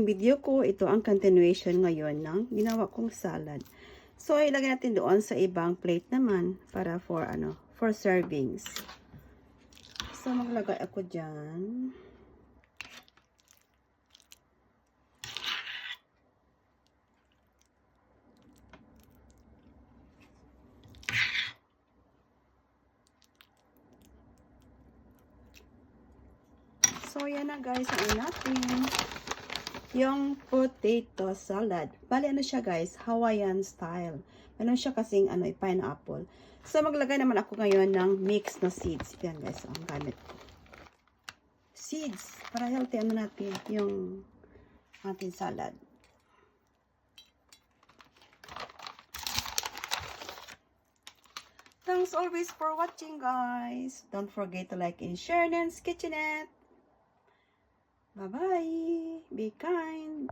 Video ko, ito ang continuation ngayon ng ginawa kong salad. So, ilagay natin doon sa ibang plate naman para for servings. So, maglagay ako dyan. So, yan na guys, ang natin yung potato salad. Bali, ano siya guys? Hawaiian style. Meron siya kasing pineapple. So, maglagay naman ako ngayon ng mix na seeds. Yan guys, ang gamit ko. Seeds. Para healthy natin yung ating salad. Thanks always for watching guys. Don't forget to like and share Nan's Kitchenette. Bye-bye. Be kind.